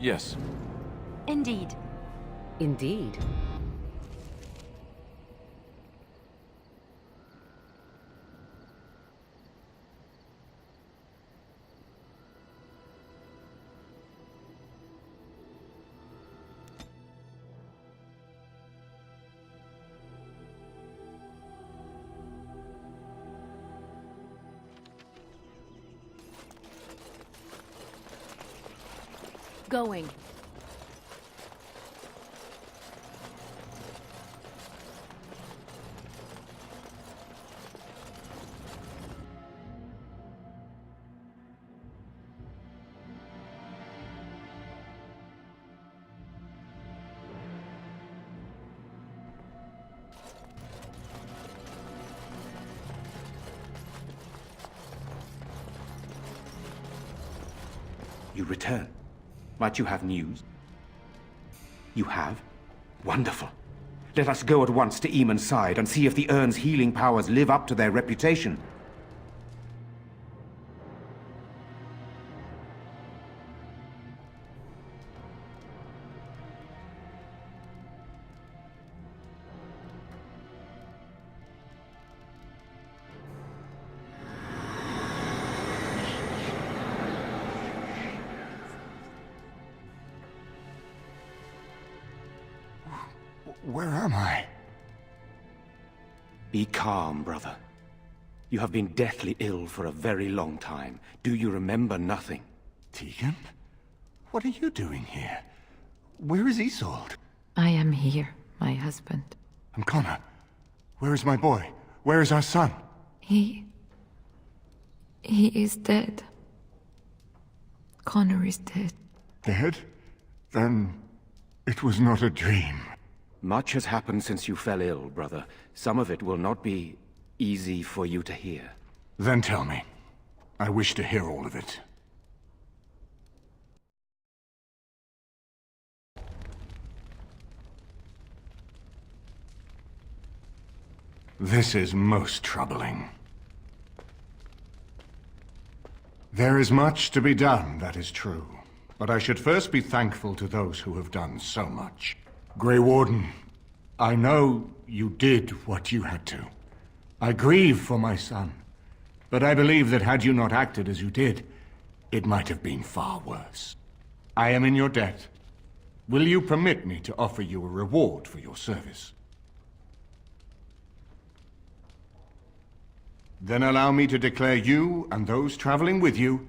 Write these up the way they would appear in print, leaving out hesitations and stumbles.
Yes. Indeed. Indeed. Going. You return. Might you have news? You have? Wonderful. Let us go at once to Eamon's side and see if the urn's healing powers live up to their reputation. Where am I? Be calm, brother. You have been deathly ill for a very long time. Do you remember nothing? Tegan? What are you doing here? Where is Isolde? I am here, my husband. And Connor? Where is my boy? Where is our son? He is dead. Connor is dead. Dead? Then it was not a dream. Much has happened since you fell ill, brother. Some of it will not be easy for you to hear. Then tell me. I wish to hear all of it. This is most troubling. There is much to be done, that is true. But I should first be thankful to those who have done so much. Grey Warden, I know you did what you had to. I grieve for my son, but I believe that had you not acted as you did, it might have been far worse. I am in your debt. Will you permit me to offer you a reward for your service? Then allow me to declare you and those traveling with you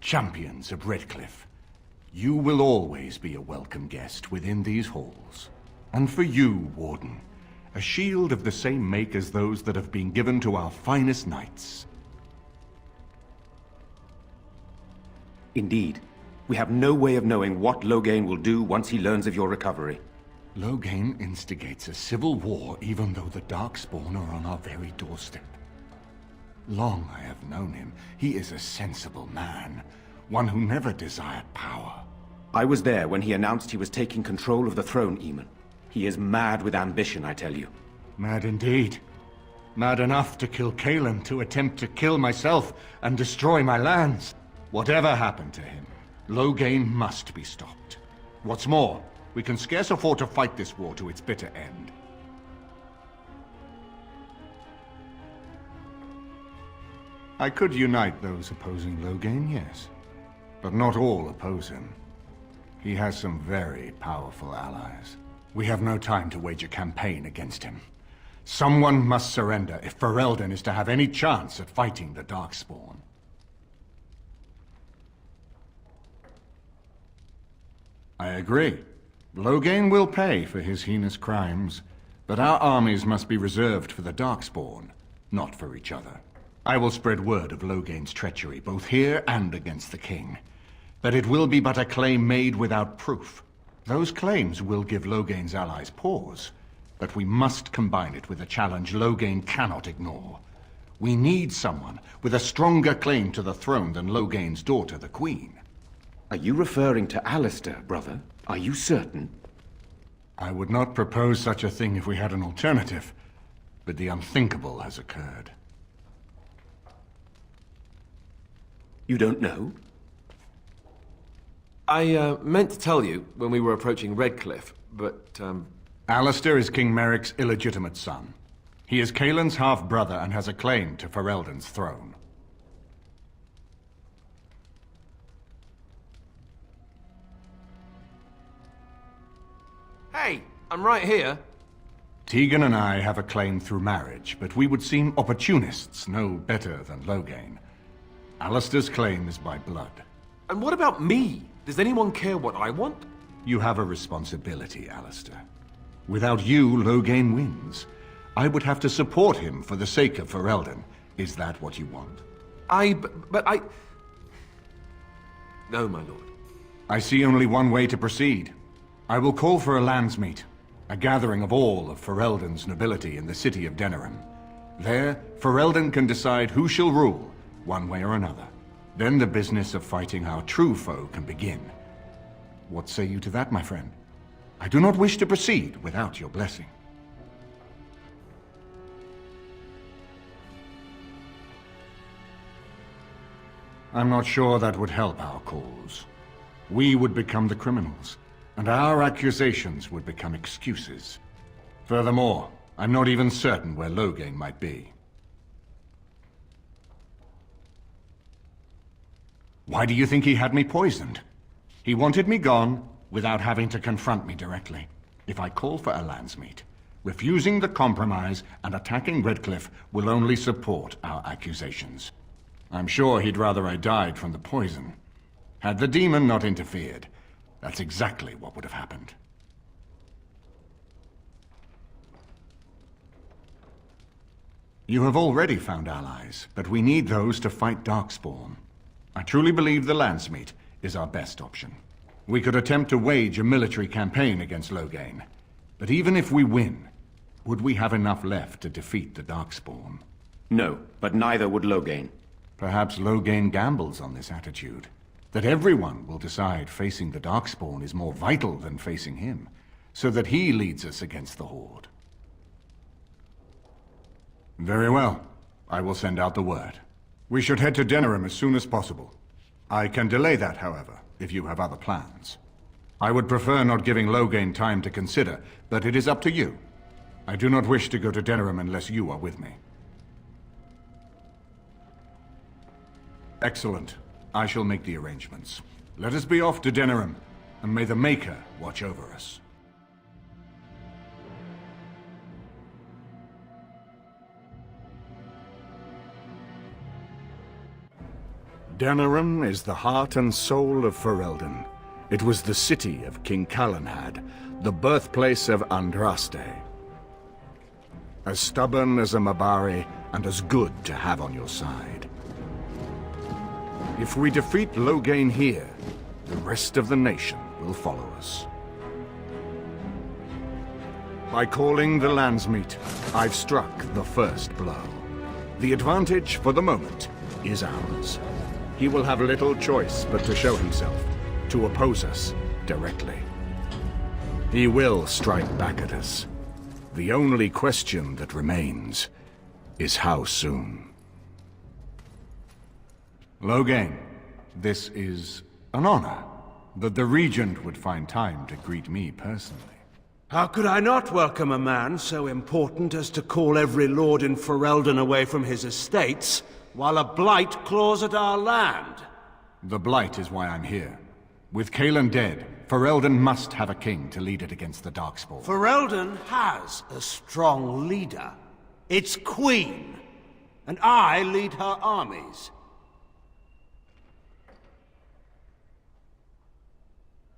champions of Redcliffe. You will always be a welcome guest within these halls. And for you, Warden, a shield of the same make as those that have been given to our finest knights. Indeed. We have no way of knowing what Loghain will do once he learns of your recovery. Loghain instigates a civil war even though the Darkspawn are on our very doorstep. Long I have known him. He is a sensible man. One who never desired power. I was there when he announced he was taking control of the throne, Eamon. He is mad with ambition, I tell you. Mad indeed. Mad enough to kill Cailan, to attempt to kill myself and destroy my lands. Whatever happened to him, Loghain must be stopped. What's more, we can scarce afford to fight this war to its bitter end. I could unite those opposing Loghain, yes. But not all oppose him. He has some very powerful allies. We have no time to wage a campaign against him. Someone must surrender if Ferelden is to have any chance at fighting the Darkspawn. I agree. Loghain will pay for his heinous crimes, but our armies must be reserved for the Darkspawn, not for each other. I will spread word of Loghain's treachery, both here and against the king. That it will be but a claim made without proof. Those claims will give Loghain's allies pause, but we must combine it with a challenge Loghain cannot ignore. We need someone with a stronger claim to the throne than Loghain's daughter, the Queen. Are you referring to Alistair, brother? Are you certain? I would not propose such a thing if we had an alternative, but the unthinkable has occurred. You don't know? I meant to tell you when we were approaching Redcliffe, but, Alistair is King Merrick's illegitimate son. He is Caelan's half-brother and has a claim to Ferelden's throne. Hey, I'm right here. Tegan and I have a claim through marriage, but we would seem opportunists no better than Loghain. Alistair's claim is by blood. And what about me? Does anyone care what I want? You have a responsibility, Alistair. Without you, Loghain wins. I would have to support him for the sake of Ferelden. Is that what you want? But I... No, my lord. I see only one way to proceed. I will call for a landsmeet, a gathering of all of Ferelden's nobility in the city of Denerim. There, Ferelden can decide who shall rule, one way or another. Then the business of fighting our true foe can begin. What say you to that, my friend? I do not wish to proceed without your blessing. I'm not sure that would help our cause. We would become the criminals, and our accusations would become excuses. Furthermore, I'm not even certain where Loghain might be. Why do you think he had me poisoned? He wanted me gone without having to confront me directly. If I call for a landsmeet, refusing the compromise and attacking Redcliffe will only support our accusations. I'm sure he'd rather I died from the poison. Had the demon not interfered, that's exactly what would have happened. You have already found allies, but we need those to fight Darkspawn. I truly believe the landsmeet is our best option. We could attempt to wage a military campaign against Loghain, but even if we win, would we have enough left to defeat the Darkspawn? No, but neither would Loghain. Perhaps Loghain gambles on this attitude, that everyone will decide facing the Darkspawn is more vital than facing him, so that he leads us against the Horde. Very well. I will send out the word. We should head to Denerim as soon as possible. I can delay that, however, if you have other plans. I would prefer not giving Loghain time to consider, but it is up to you. I do not wish to go to Denerim unless you are with me. Excellent. I shall make the arrangements. Let us be off to Denerim, and may the Maker watch over us. Denerim is the heart and soul of Ferelden. It was the city of King Calenhad, the birthplace of Andraste. As stubborn as a Mabari, and as good to have on your side. If we defeat Loghain here, the rest of the nation will follow us. By calling the landsmeet, I've struck the first blow. The advantage, for the moment, is ours. He will have little choice but to show himself, to oppose us directly. He will strike back at us. The only question that remains is how soon. Loghain, this is an honor, that the Regent would find time to greet me personally. How could I not welcome a man so important as to call every lord in Ferelden away from his estates, while a blight claws at our land? The Blight is why I'm here. With Caelan dead, Ferelden must have a king to lead it against the Darkspawn. Ferelden has a strong leader. Its queen. And I lead her armies.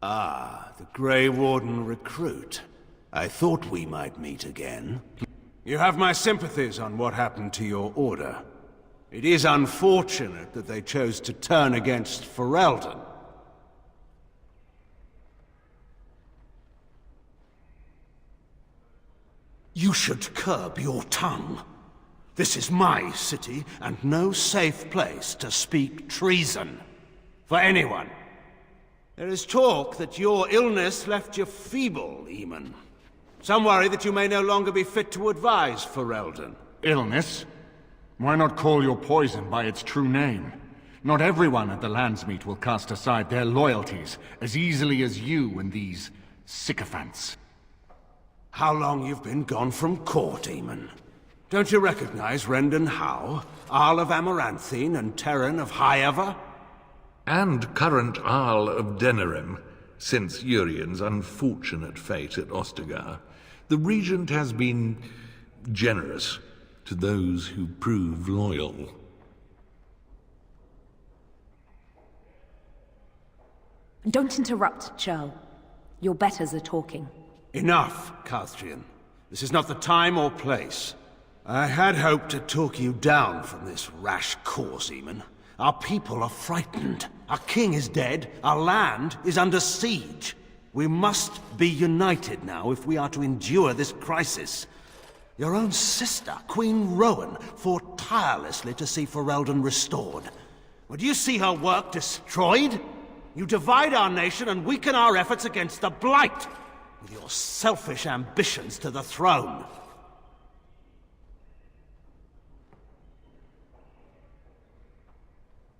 Ah, the Grey Warden recruit. I thought we might meet again. You have my sympathies on what happened to your order. It is unfortunate that they chose to turn against Ferelden. You should curb your tongue. This is my city, and no safe place to speak treason. For anyone. There is talk that your illness left you feeble, Eamon. Some worry that you may no longer be fit to advise Ferelden. Illness? Why not call your poison by its true name? Not everyone at the Landsmeet will cast aside their loyalties as easily as you and these sycophants. How long you've been gone from court, Eamon? Don't you recognize Rendon Howe, Arl of Amaranthine and Terran of Highever? And current Arl of Denerim, since Urien's unfortunate fate at Ostagar. The Regent has been generous to those who prove loyal. Don't interrupt, Churl. Your betters are talking. Enough, Carthrian. This is not the time or place. I had hoped to talk you down from this rash course, Eamon. Our people are frightened. Our king is dead. Our land is under siege. We must be united now if we are to endure this crisis. Your own sister, Queen Rowan, fought tirelessly to see Ferelden restored. Would you see her work destroyed? You divide our nation and weaken our efforts against the Blight, with your selfish ambitions to the throne.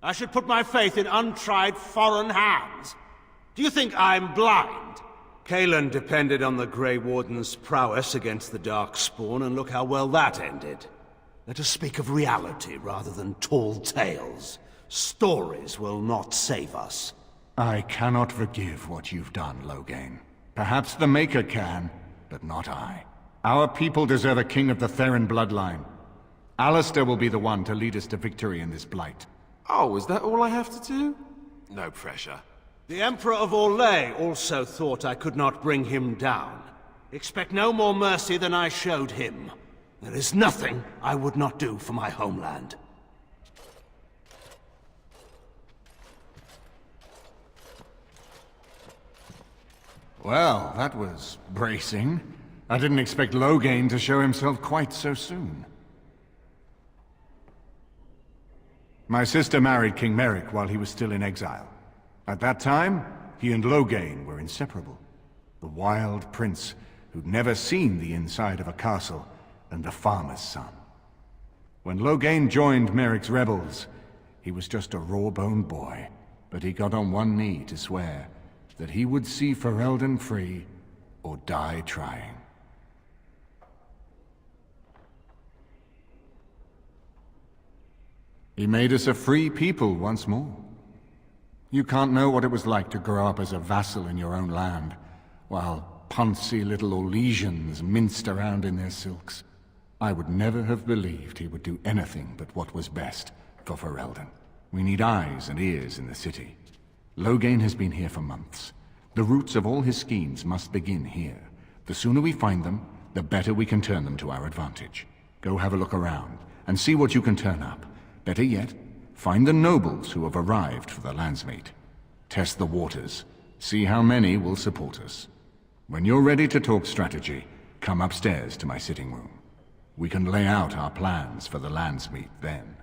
I should put my faith in untried foreign hands. Do you think I'm blind? Cailan depended on the Grey Warden's prowess against the Darkspawn, and look how well that ended. Let us speak of reality rather than tall tales. Stories will not save us. I cannot forgive what you've done, Loghain. Perhaps the Maker can, but not I. Our people deserve a king of the Theron bloodline. Alistair will be the one to lead us to victory in this blight. Oh, is that all I have to do? No pressure. The Emperor of Orlais also thought I could not bring him down. Expect no more mercy than I showed him. There is nothing I would not do for my homeland. Well, that was bracing. I didn't expect Loghain to show himself quite so soon. My sister married King Merrick while he was still in exile. At that time, he and Loghain were inseparable. The wild prince who'd never seen the inside of a castle, and the farmer's son. When Loghain joined Merrick's rebels, he was just a raw-boned boy, but he got on one knee to swear that he would see Ferelden free or die trying. He made us a free people once more. You can't know what it was like to grow up as a vassal in your own land, while poncy little Orlesians minced around in their silks. I would never have believed he would do anything but what was best for Ferelden. We need eyes and ears in the city. Loghain has been here for months. The roots of all his schemes must begin here. The sooner we find them, the better we can turn them to our advantage. Go have a look around, and see what you can turn up. Better yet, find the nobles who have arrived for the Landsmeet. Test the waters. See how many will support us. When you're ready to talk strategy, come upstairs to my sitting room. We can lay out our plans for the Landsmeet then.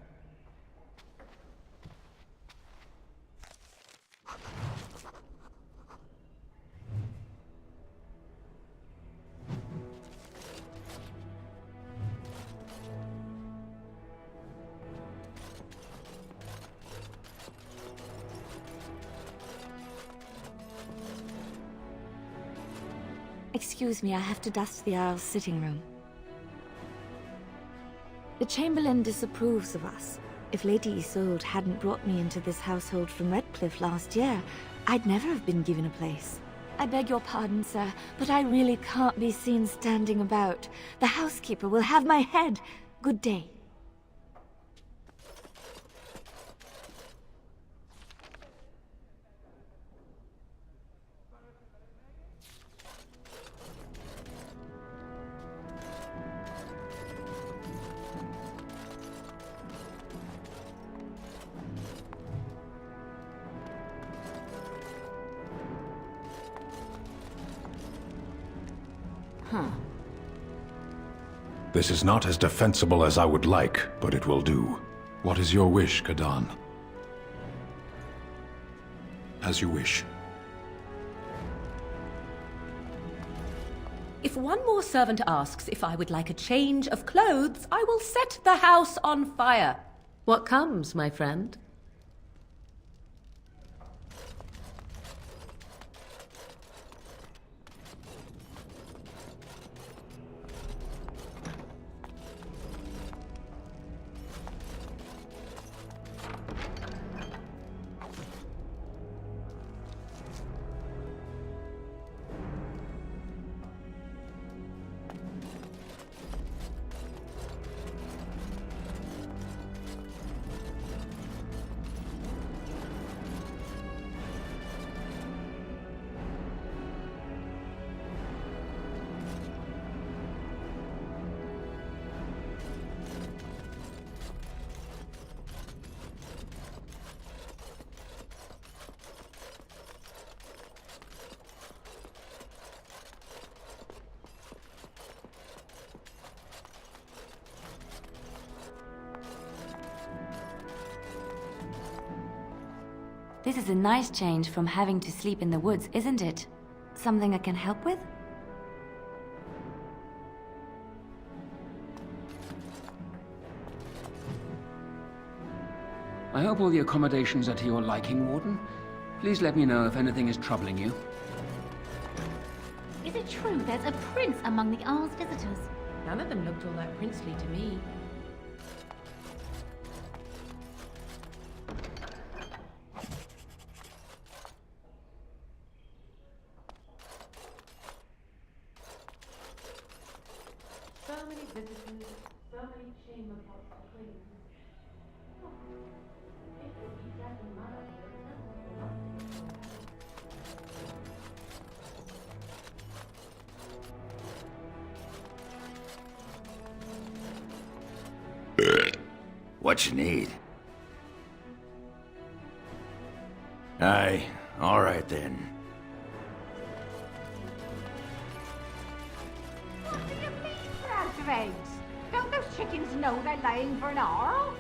Excuse me, I have to dust the Earl's sitting room. The Chamberlain disapproves of us. If Lady Isolde hadn't brought me into this household from Redcliffe last year, I'd never have been given a place. I beg your pardon, sir, but I really can't be seen standing about. The housekeeper will have my head. Good day. This is not as defensible as I would like, but it will do. What is your wish, Kadan? As you wish. If one more servant asks if I would like a change of clothes, I will set the house on fire. What comes, my friend? This is a nice change from having to sleep in the woods, isn't it? Something I can help with? I hope all the accommodations are to your liking, Warden. Please let me know if anything is troubling you. Is it true there's a prince among the Arl's visitors? None of them looked all that princely to me. So many visitors, so many chamber pots to clean. What you need? Aye, all right then. What do you mean, Proud of eggs? Don't those chickens know they're laying for an Arl?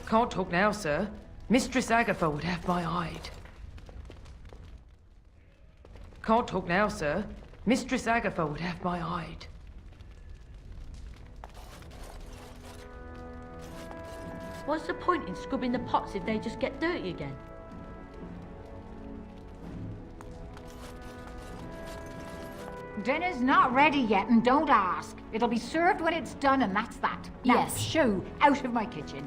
Can't talk now, sir. Mistress Agatha would have my hide. Can't talk now, sir. Mistress Agatha would have my hide. What's the point in scrubbing the pots if they just get dirty again? Dinner's not ready yet, and don't ask. It'll be served when it's done, and that's that. Now, Yes. shoo, out of my kitchen.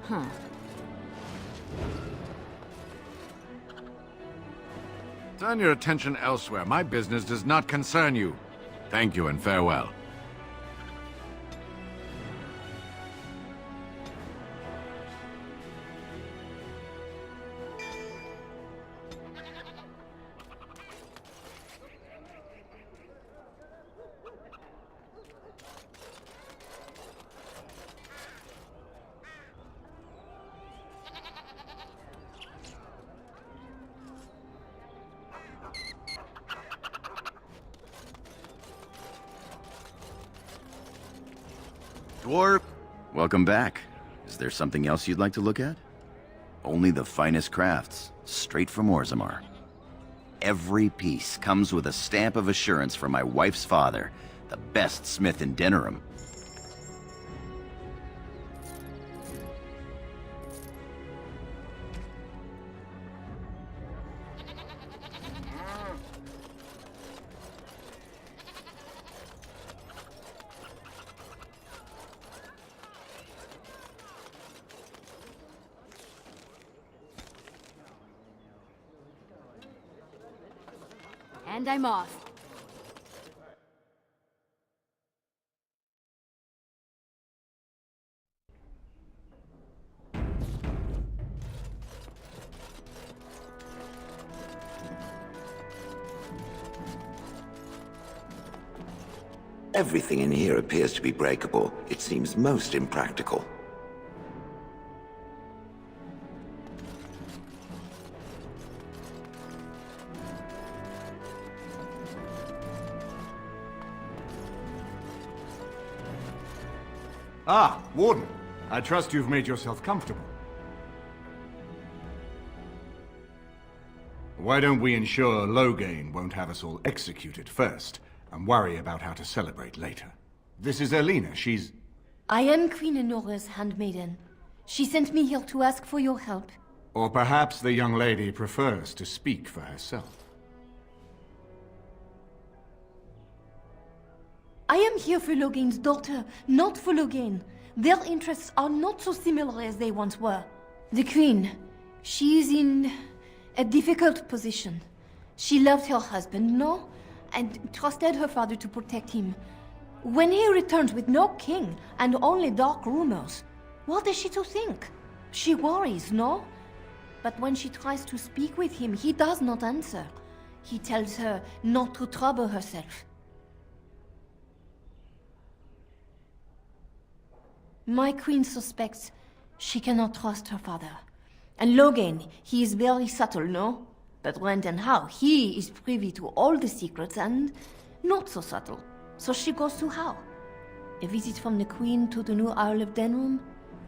Huh. Turn your attention elsewhere. My business does not concern you. Thank you and farewell. Dwarf! Welcome back. Is there something else you'd like to look at? Only the finest crafts, straight from Orzammar. Every piece comes with a stamp of assurance from my wife's father, the best smith in Denerim. And I'm off. Everything in here appears to be breakable. It seems most impractical. Ah, Warden. I trust you've made yourself comfortable. Why don't we ensure Loghain won't have us all executed first, and worry about how to celebrate later? This is Elena. She's... I am Queen Enora's handmaiden. She sent me here to ask for your help. Or perhaps the young lady prefers to speak for herself. I am here for Loghain's daughter, not for Loghain. Their interests are not so similar as they once were. The Queen, She is in a difficult position. She loved her husband, no? And trusted her father to protect him. When he returns with no king and only dark rumors, what is she to think? She worries, no? But when she tries to speak with him, he does not answer. He tells her not to trouble herself. My queen suspects she cannot trust her father. And Logain, he is very subtle, no? But when and how, he is privy to all the secrets and not so subtle. So she goes to how? A visit from the queen to the new Isle of Denrim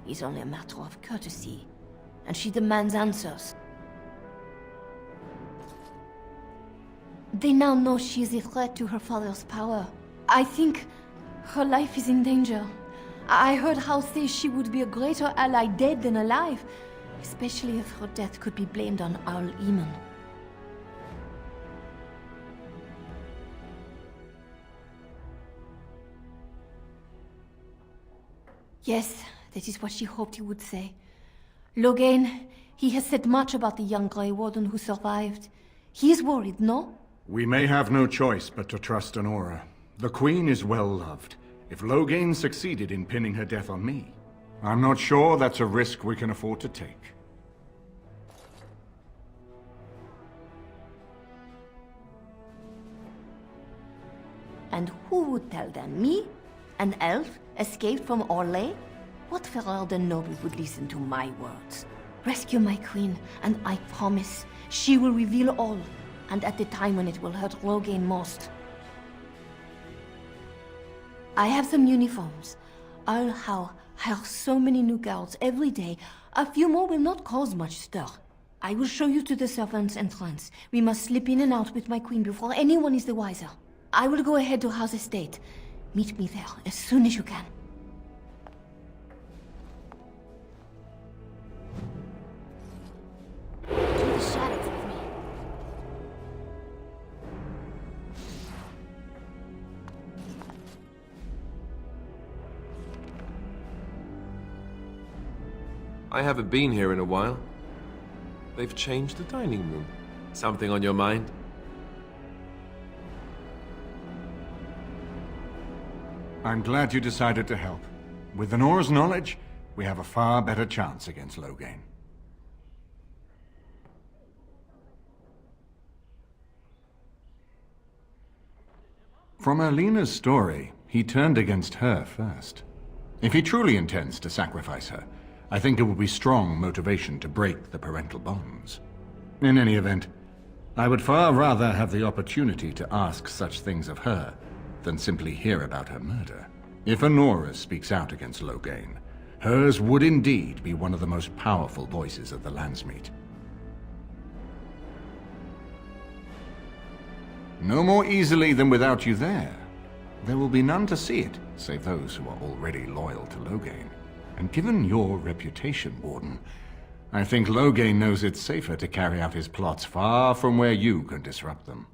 is only a matter of courtesy. And she demands answers. They now know she is a threat to her father's power. I think her life is in danger. I heard House say she would be a greater ally dead than alive, especially if her death could be blamed on Owl Eamon. Yes, that is what she hoped he would say. Logain, he has said much about the young Grey Warden who survived. He is worried, no? We may have no choice but to trust Honora. The Queen is well loved. If Logain succeeded in pinning her death on me, I'm not sure that's a risk we can afford to take. And who would tell them? Me? An elf escaped from Orlais? What Ferelden noble would listen to my words? Rescue my queen, and I promise she will reveal all, and at the time when it will hurt Logain most. I have some uniforms. I'll hire so many new girls every day. A few more will not cause much stir. I will show you to the servants' entrance. We must slip in and out with my queen before anyone is the wiser. I will go ahead to House Estate. Meet me there as soon as you can. To the shadows with me. I haven't been here in a while. They've changed the dining room. Something on your mind? I'm glad you decided to help. With Honora's knowledge, we have a far better chance against Logain. From Erlena's story, he turned against her first. If he truly intends to sacrifice her, I think it will be strong motivation to break the parental bonds. In any event, I would far rather have the opportunity to ask such things of her than simply hear about her murder. If Honora speaks out against Logain, hers would indeed be one of the most powerful voices of the Landsmeet. No more easily than without you there. There will be none to see it, save those who are already loyal to Logain. And given your reputation, Warden, I think Logain knows it's safer to carry out his plots far from where you can disrupt them.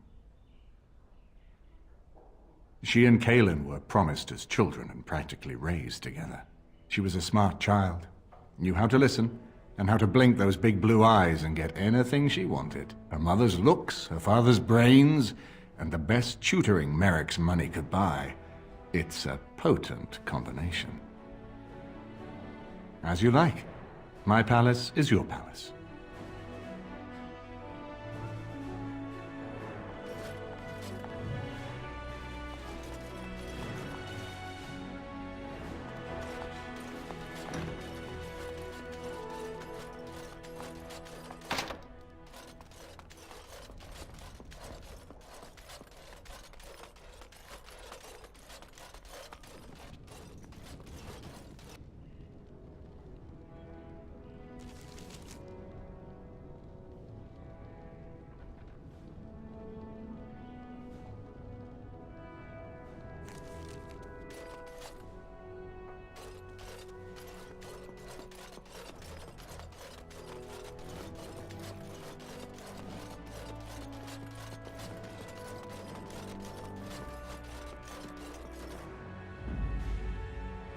She and Kaelin were promised as children and practically raised together. She was a smart child, knew how to listen, and how to blink those big blue eyes and get anything she wanted. Her mother's looks, her father's brains, and the best tutoring Merrick's money could buy. It's a potent combination. As you like. My palace is your palace.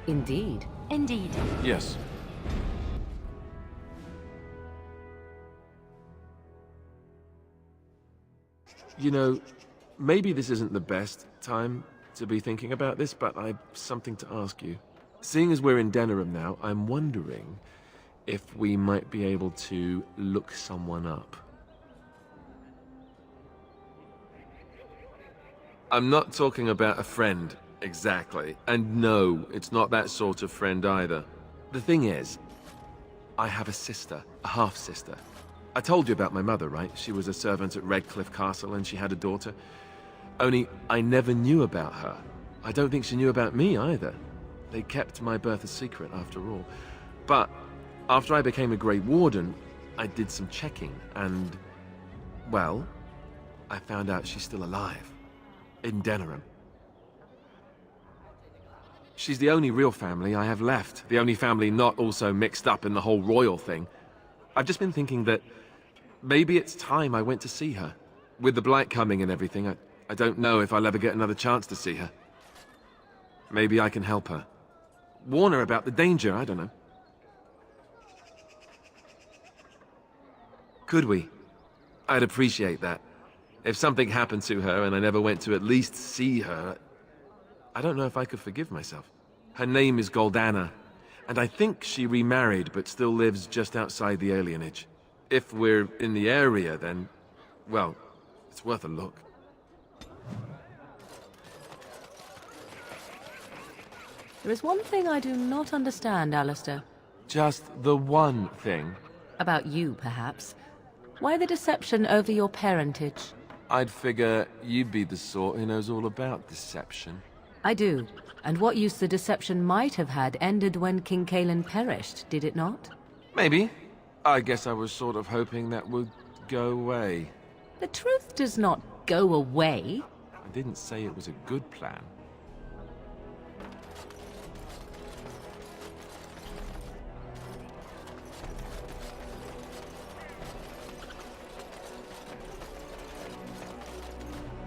Indeed. Indeed. Yes. You know, maybe this isn't the best time to be thinking about this, but I've something to ask you. Seeing as we're in Denerim now, I'm wondering if we might be able to look someone up. I'm not talking about a friend, exactly. And no, it's not that sort of friend either. The thing is, I have a sister, a half-sister. I told you about my mother, right? She was a servant at Redcliffe Castle and she had a daughter. Only, I never knew about her. I don't think she knew about me either. They kept my birth a secret, after all. But after I became a Grey Warden, I did some checking and, well, I found out she's still alive. In Denerim. She's the only real family I have left. The only family not also mixed up in the whole royal thing. I've just been thinking that maybe it's time I went to see her. With the Blight coming and everything, I don't know if I'll ever get another chance to see her. Maybe I can help her. Warn her about the danger, I don't know. Could we? I'd appreciate that. If something happened to her and I never went to at least see her, I don't know if I could forgive myself. Her name is Goldana, and I think she remarried but still lives just outside the alienage. If we're in the area, then, well, it's worth a look. There is one thing I do not understand, Alistair. Just the one thing. About you, perhaps. Why the deception over your parentage? I'd figure you'd be the sort who knows all about deception. I do. And what use the deception might have had ended when King Cailan perished, did it not? Maybe. I guess I was sort of hoping that would go away. The truth does not go away. I didn't say it was a good plan.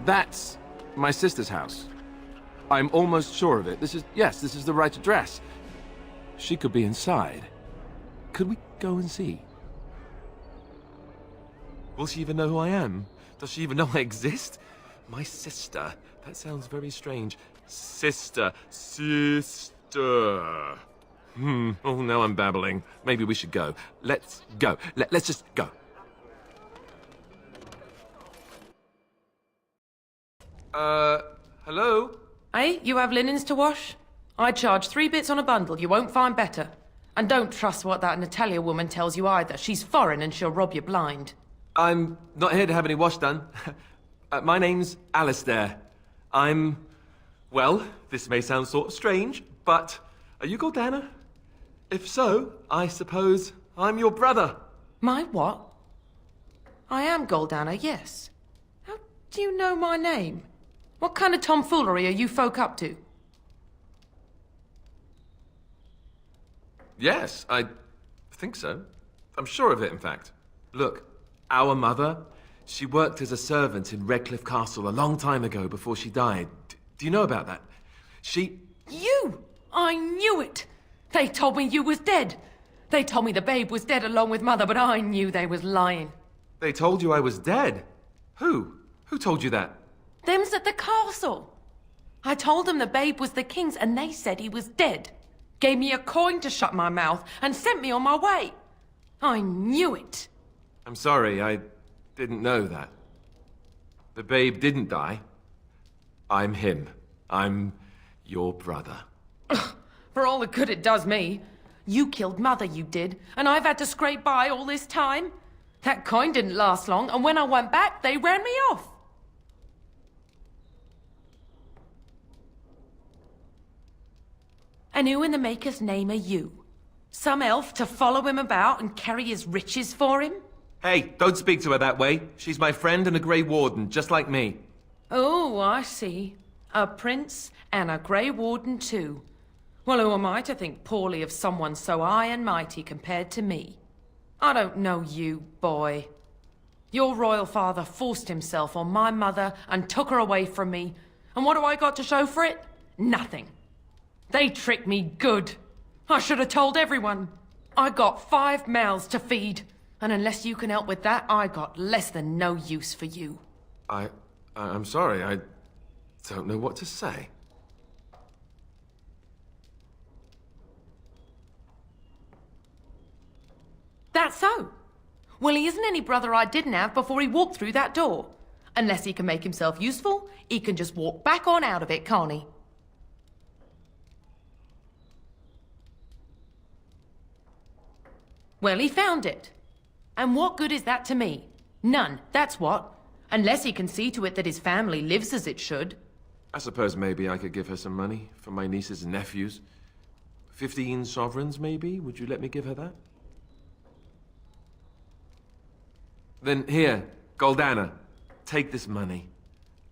That's my sister's house. I'm almost sure of it. This is the right address. She could be inside. Could we go and see? Will she even know who I am? Does she even know I exist? My sister. That sounds very strange. Sister. Sister. Oh, now I'm babbling. Maybe we should go. Let's go. Let's just go. Hello? Hey, you have linens to wash? I charge 3 bits on a bundle. You won't find better. And don't trust what that Natalia woman tells you either. She's foreign and she'll rob you blind. I'm not here to have any wash done. My name's Alistair. Well, this may sound sort of strange, but are you Goldana? If so, I suppose I'm your brother. My what? I am Goldana, yes. How do you know my name? What kind of tomfoolery are you folk up to? Yes, I think so. I'm sure of it, in fact. Look, our mother, she worked as a servant in Redcliffe Castle a long time ago before she died. Do you know about that? You! I knew it! They told me you was dead. They told me the babe was dead along with mother, but I knew they was lying. They told you I was dead? Who? Who told you that? Them's at the castle. I told them the babe was the king's and they said he was dead. Gave me a coin to shut my mouth and sent me on my way. I knew it. I'm sorry, I didn't know that. The babe didn't die. I'm him. I'm your brother. For all the good it does me. You killed mother, you did, and I've had to scrape by all this time. That coin didn't last long, and when I went back, they ran me off. And who in the Maker's name are you? Some elf to follow him about and carry his riches for him? Hey, don't speak to her that way. She's my friend and a Grey Warden, just like me. Oh, I see. A prince and a Grey Warden too. Well, who am I to think poorly of someone so high and mighty compared to me? I don't know you, boy. Your royal father forced himself on my mother and took her away from me. And what do I got to show for it? Nothing. They tricked me good. I should have told everyone. I got 5 mouths to feed. And unless you can help with that, I got less than no use for you. I'm sorry, I don't know what to say. That's so. Well, he isn't any brother I didn't have before he walked through that door. Unless he can make himself useful, he can just walk back on out of it, can't he? Well, he found it. And what good is that to me? None, that's what. Unless he can see to it that his family lives as it should. I suppose maybe I could give her some money for my nieces and nephews. 15 sovereigns, maybe? Would you let me give her that? Then here, Goldana, take this money.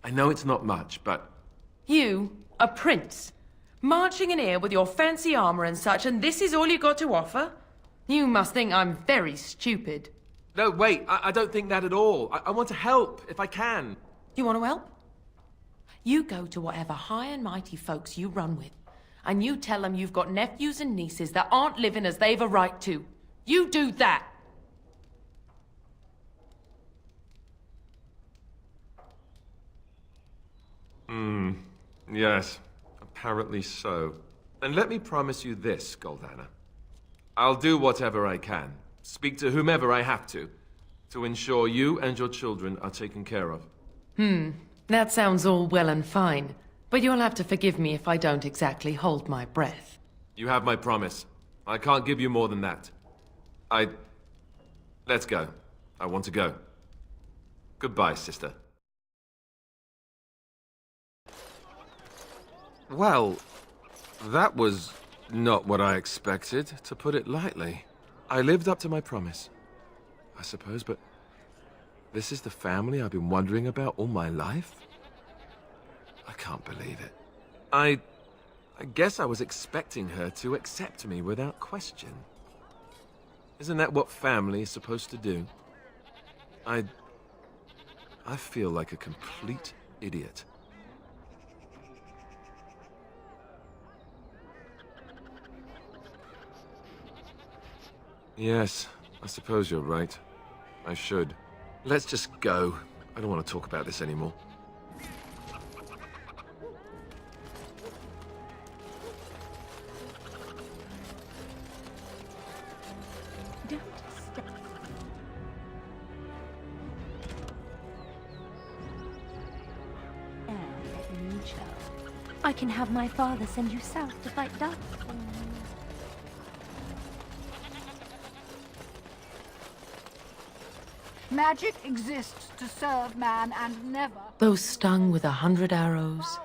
I know it's not much, but... You, a prince, marching in here with your fancy armor and such, and this is all you got to offer? You must think I'm very stupid. No, wait, I don't think that at all. I want to help, if I can. You want to help? You go to whatever high and mighty folks you run with, and you tell them you've got nephews and nieces that aren't living as they've a right to. You do that. Yes, apparently so. And let me promise you this, Goldana. I'll do whatever I can, speak to whomever I have to ensure you and your children are taken care of. That sounds all well and fine, but you'll have to forgive me if I don't exactly hold my breath. You have my promise. I can't give you more than that. Let's go. I want to go. Goodbye, sister. Well, that was not what I expected, to put it lightly. I lived up to my promise, I suppose, but this is the family I've been wondering about all my life? I can't believe it. I guess I was expecting her to accept me without question. Isn't that what family is supposed to do? I feel like a complete idiot. Yes, I suppose you're right. I should. Let's just go. I don't want to talk about this anymore. I can have my father send you south to fight dark. Magic exists to serve man and never... Those stung with 100 arrows,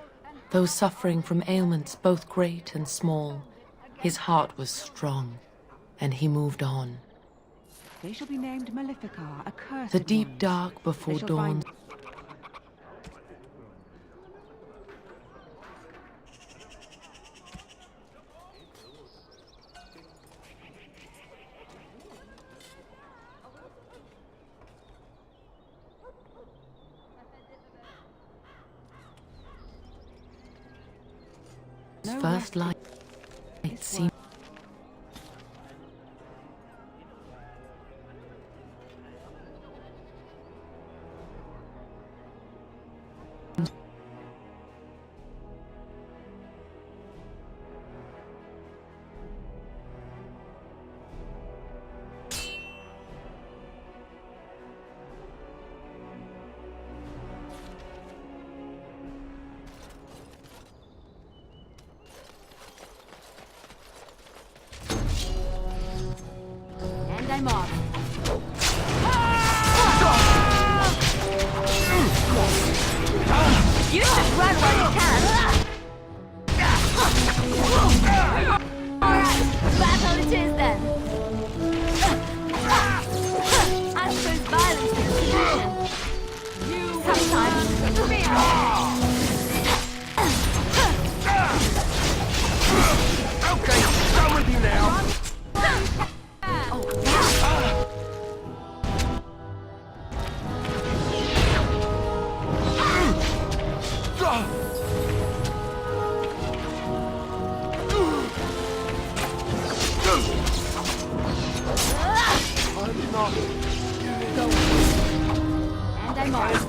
those suffering from ailments both great and small, his heart was strong, and he moved on. They shall be named Maleficar, accursed The deep ones. dark before dawn. First light seemed I'm off. You should run while you can. Alright, battle it is then. I suppose violence is a solution. Sometimes. Okay, done with you now. And I'm off.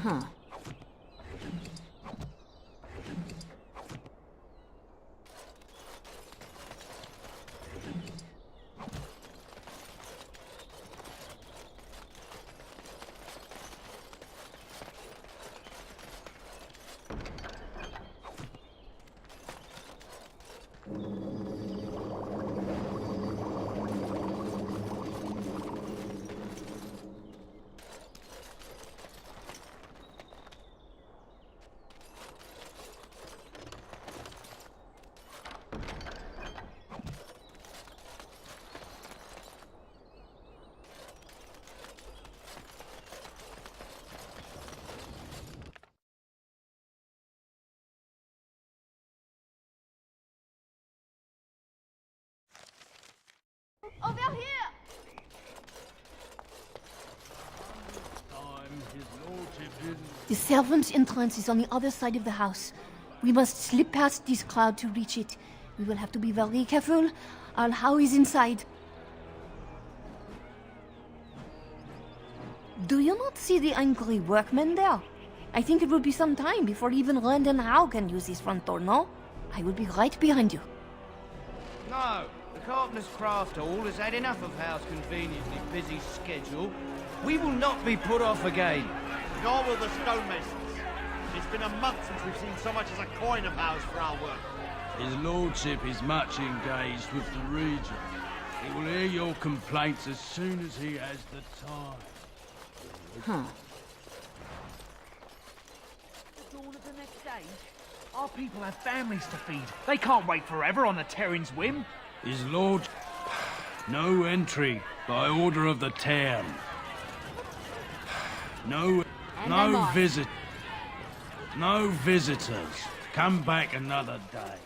Huh. Over here! The servants' entrance is on the other side of the house. We must slip past this crowd to reach it. We will have to be very careful. Our How is inside. Do you not see the angry workmen there? I think it will be some time before even Rand and How can use this front door, no? I will be right behind you. No, the Carpenter's Craft Hall has had enough of Howe's conveniently busy schedule. We will not be put off again. Nor will the stonemasons. It's been a month since we've seen so much as a coin of Howe's for our work. His lordship is much engaged with the region. He will hear your complaints as soon as he has the time. Huh. The dawn of the next day? Our people have families to feed. They can't wait forever on the Terran's whim. His lord... No entry by order of the town. No visitors. Come back another day.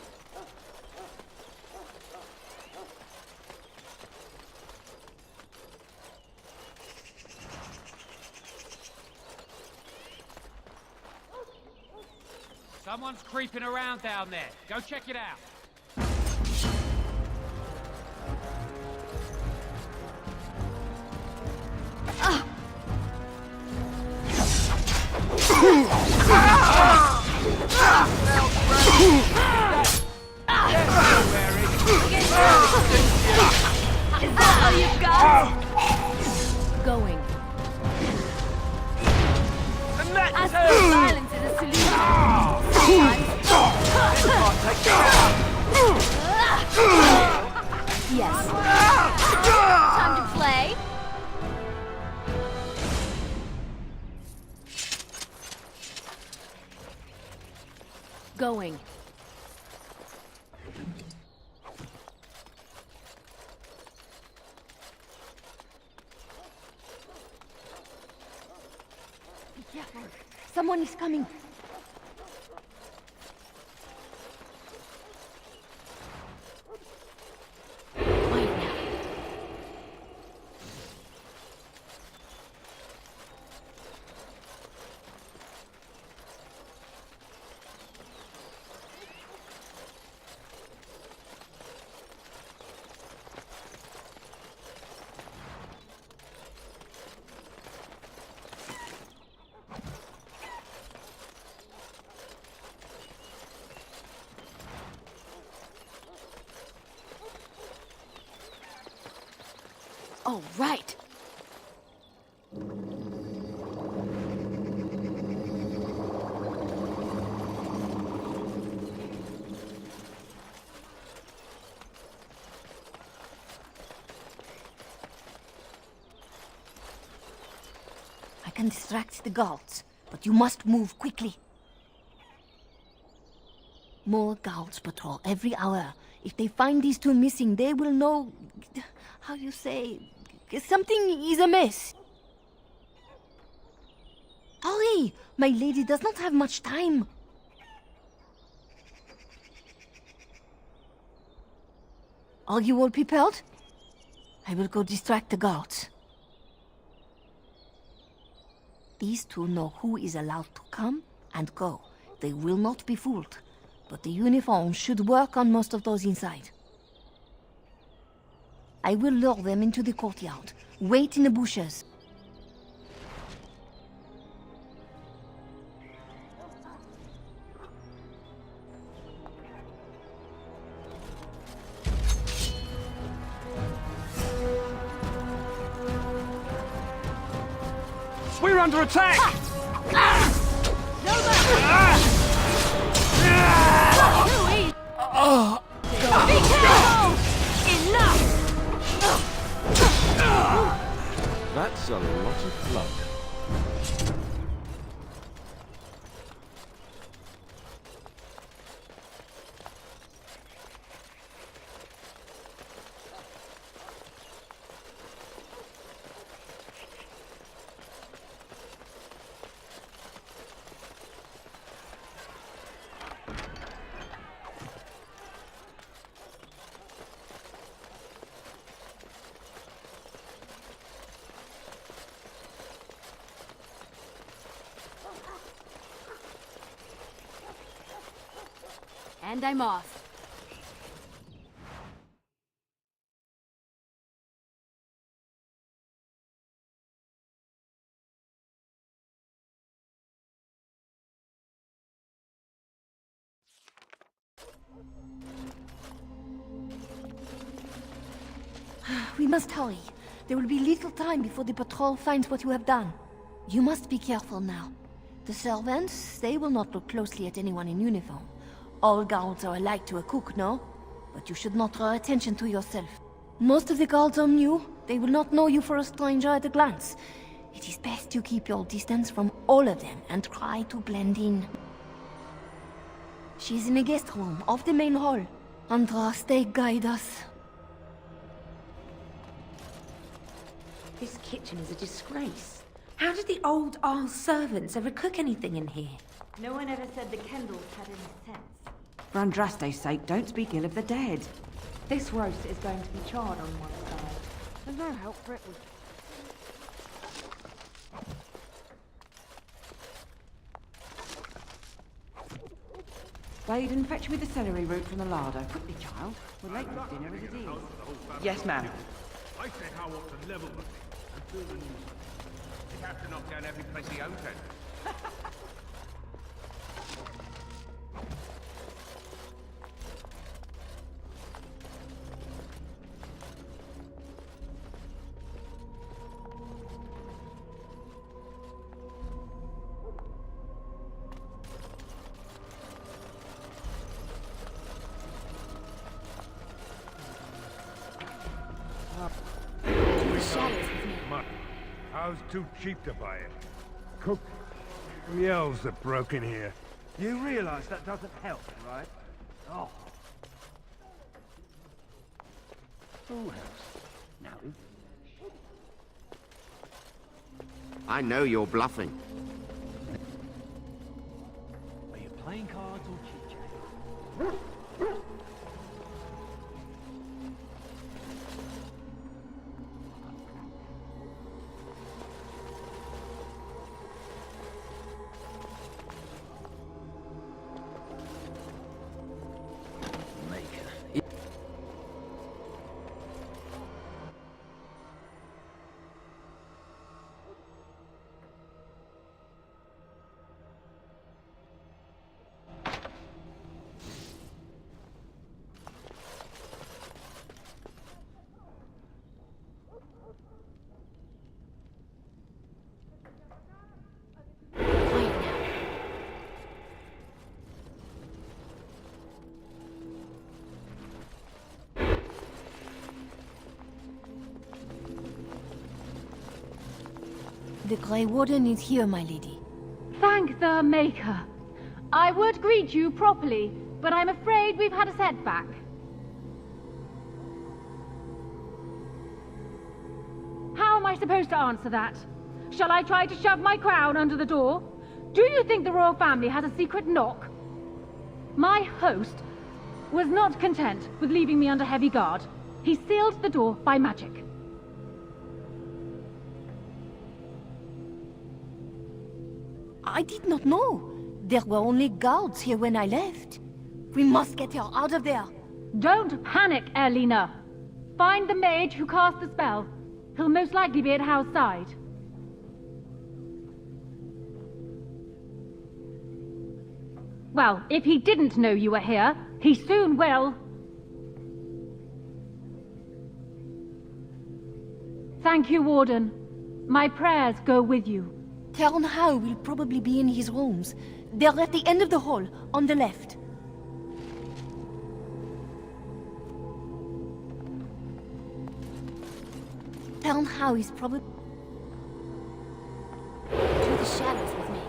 Someone's creeping around down there. Go check it out. Is that all you've got? Going. I suppose violence is a solution. Yes. Time to play. Going. Be careful. Someone is coming. All right. I can distract the guards, but you must move quickly. More guards patrol every hour. If they find these two missing, they will know... How you say... Something is amiss. Hurry! My lady does not have much time. Are you all prepared? I will go distract the guards. These two know who is allowed to come and go. They will not be fooled. But the uniform should work on most of those inside. I will lure them into the courtyard. Wait in the bushes. We're under attack! Be careful! Enough! That's a lot of blood. And I'm off. We must hurry. There will be little time before the patrol finds what you have done. You must be careful now. The servants, they will not look closely at anyone in uniform. All guards are alike to a cook, no? But you should not draw attention to yourself. Most of the guards are new. They will not know you for a stranger at a glance. It is best you keep your distance from all of them and try to blend in. She's in a guest room off the main hall. Andraste, guide us. This kitchen is a disgrace. How did the old Arl servants ever cook anything in here? No one ever said the Kendalls had any sense. For Andraste's sake, don't speak ill of the dead. This roast is going to be charred on one side. There's no help for it. Wade, and fetch me the celery root from the larder. Quickly, child. We're late for dinner as it is. Yes, ma'am. I said how ought to level the thing and fill the news. You'd have to knock down every place he owns then. I was too cheap to buy it. Cook, the elves are broken here. You realise that doesn't help, right? Oh. Who helps? No. I know you're bluffing. Are you playing cards or chit-chatting? The Grey Warden is here, my lady. Thank the Maker. I would greet you properly, but I'm afraid we've had a setback. How am I supposed to answer that? Shall I try to shove my crown under the door? Do you think the royal family has a secret knock? My host was not content with leaving me under heavy guard. He sealed the door by magic. I did not know. There were only guards here when I left. We must get her out of there. Don't panic, Erlina. Find the mage who cast the spell. He'll most likely be at Hal's side. Well, if he didn't know you were here, he soon will. Thank you, Warden. My prayers go with you. Town Hall will probably be in his rooms. They're at the end of the hall, on the left. Town Hall is probably... Through the shadows with me.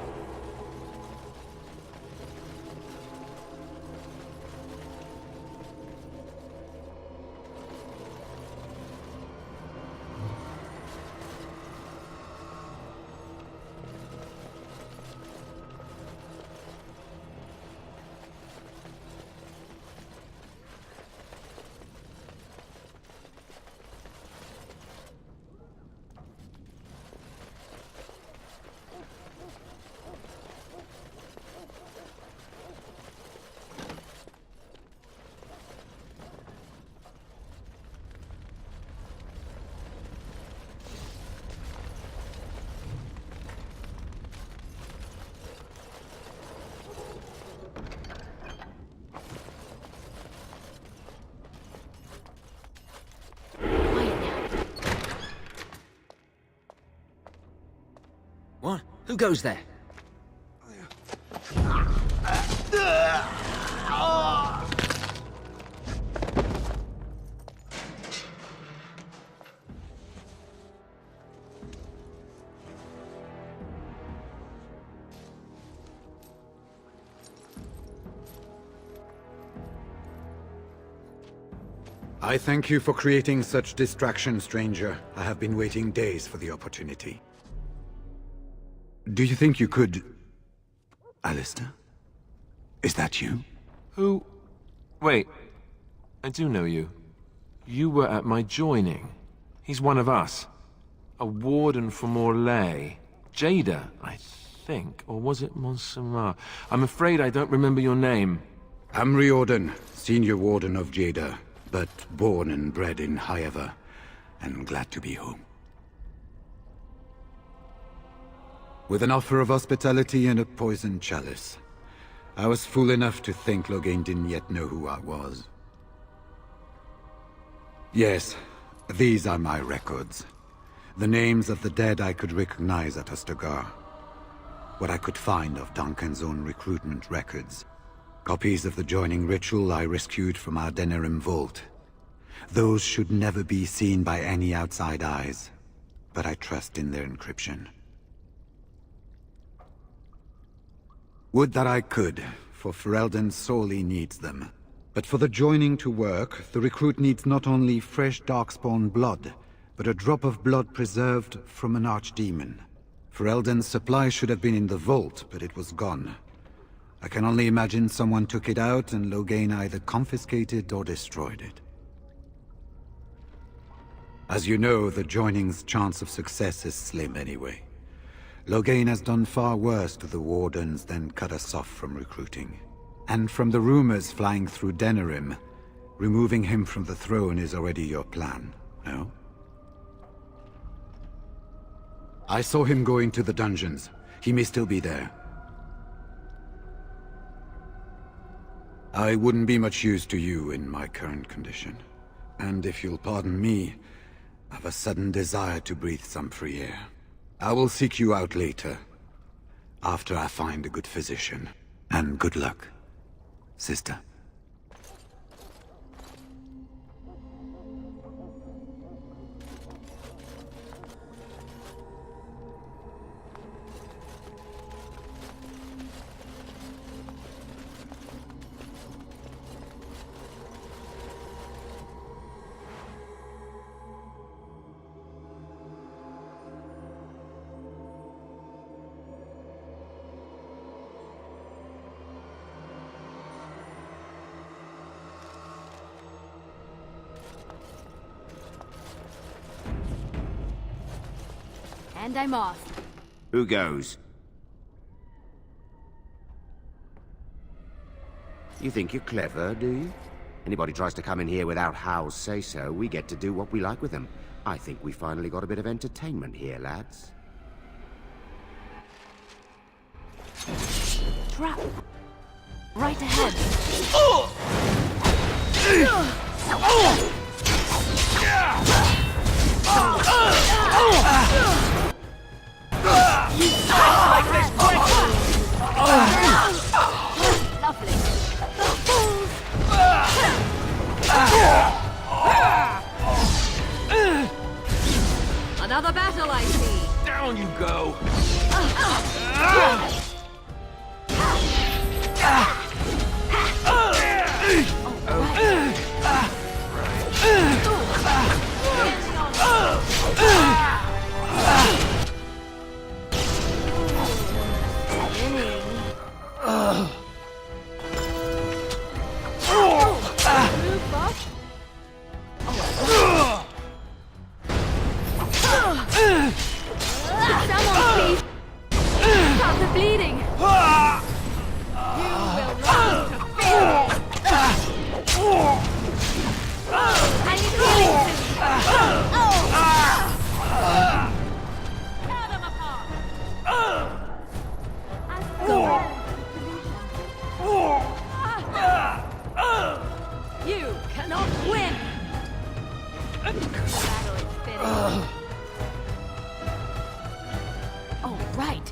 What? Who goes there? I thank you for creating such distraction, stranger. I have been waiting days for the opportunity. Do you think you could... Alistair? Is that you? Who? Wait. I do know you. You were at my joining. He's one of us. A warden for Morlaix. Jada, I think. Or was it Montserrat? I'm afraid I don't remember your name. I'm Riordan, senior warden of Jada, but born and bred in Highever, and glad to be home. With an offer of hospitality and a poisoned chalice. I was fool enough to think Loghain didn't yet know who I was. Yes, these are my records. The names of the dead I could recognize at Ostagar. What I could find of Duncan's own recruitment records. Copies of the joining ritual I rescued from our Denerim vault. Those should never be seen by any outside eyes, but I trust in their encryption. Would that I could, for Ferelden sorely needs them. But for the joining to work, the recruit needs not only fresh Darkspawn blood, but a drop of blood preserved from an archdemon. Ferelden's supply should have been in the vault, but it was gone. I can only imagine someone took it out and Loghain either confiscated or destroyed it. As you know, the joining's chance of success is slim anyway. Loghain has done far worse to the Wardens than cut us off from recruiting. And from the rumors flying through Denerim, removing him from the throne is already your plan, no? I saw him go into the dungeons. He may still be there. I wouldn't be much use to you in my current condition. And if you'll pardon me, I've a sudden desire to breathe some free air. I will seek you out later, after I find a good physician. And good luck, sister. And I'm off. Who goes? You think you're clever, do you? Anybody tries to come in here without Hal's say-so, we get to do what we like with them. I think we finally got a bit of entertainment here, lads. Trap. Right ahead. On you go! Someone please stop the bleeding. You will not interfere. I need healing soon. Tear them apart. You cannot win. The battle is finished. Oh, right.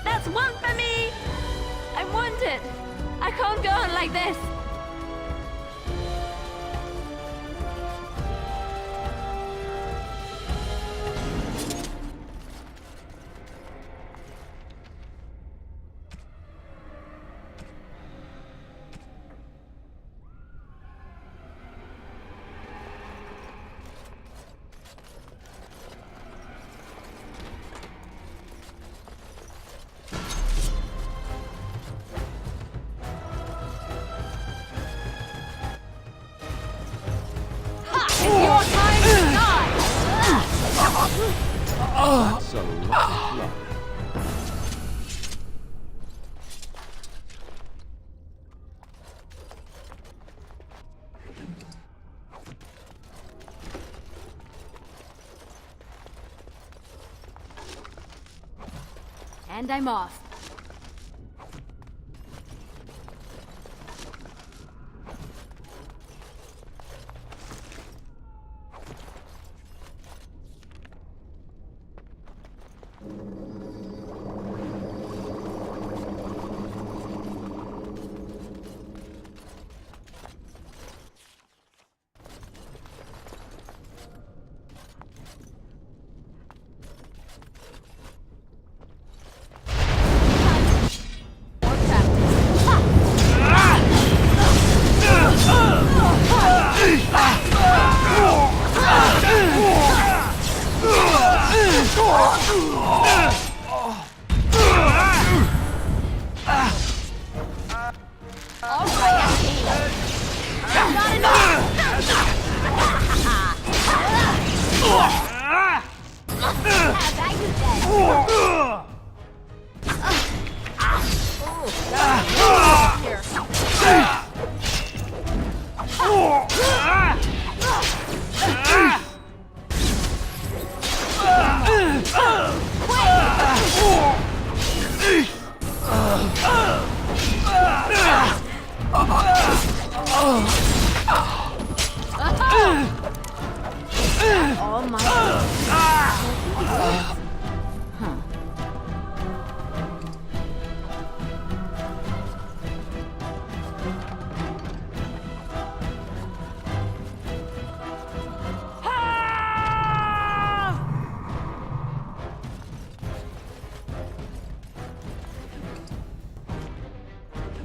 That's one for me! I'm wounded. I can't go on like this. That's a lot of blood. And I'm off.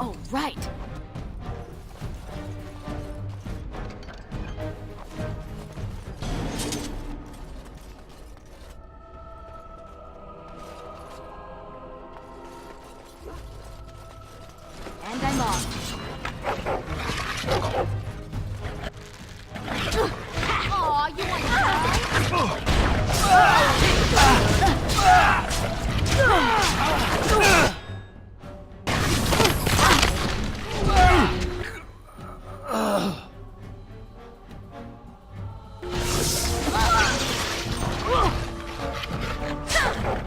Oh, right. And I'm off. Aw, you want to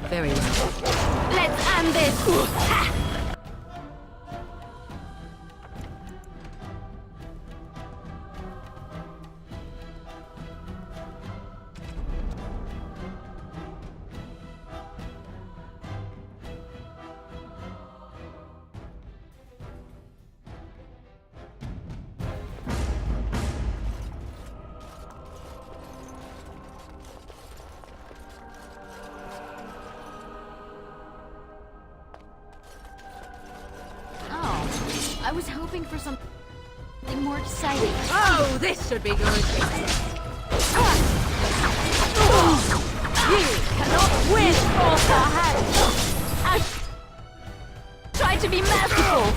Very well. Let's end this! I was hoping for something more exciting. Oh, this should be good. You cannot win force our hands. Try to be masterful.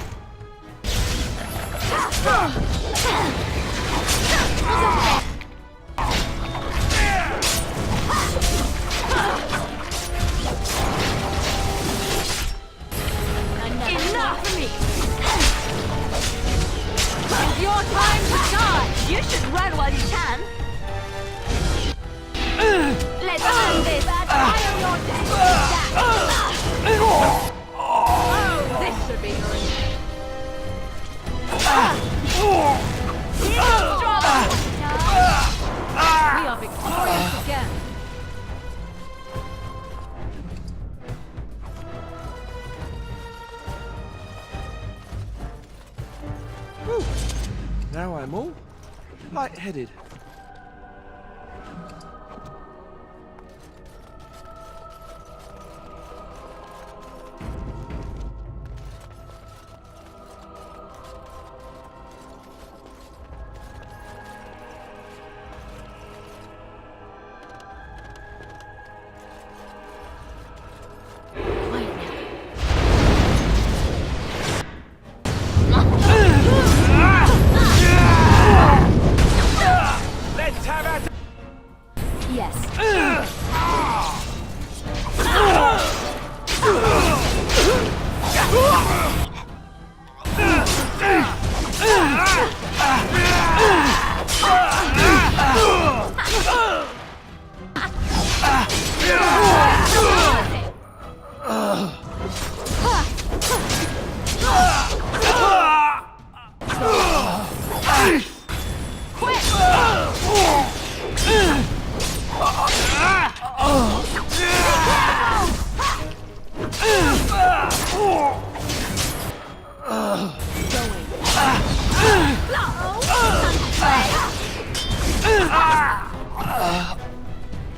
Enough for me. It's your time to shine. You should run while you can. Let's end this. Fire your day. Oh, this should be good. We are victorious again. Whew. Now I'm all lightheaded.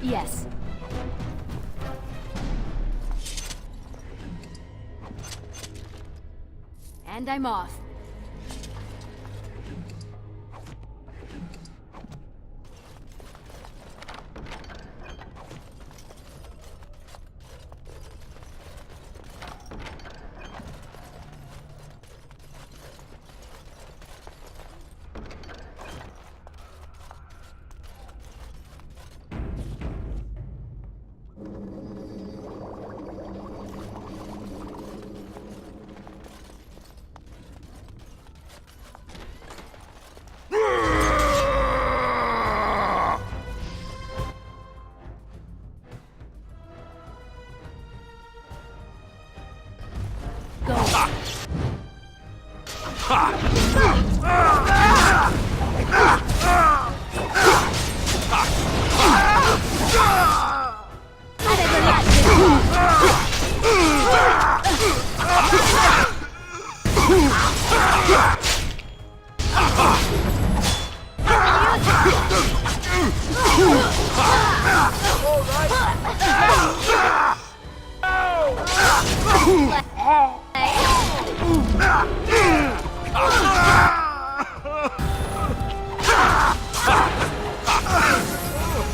Yes. And I'm off.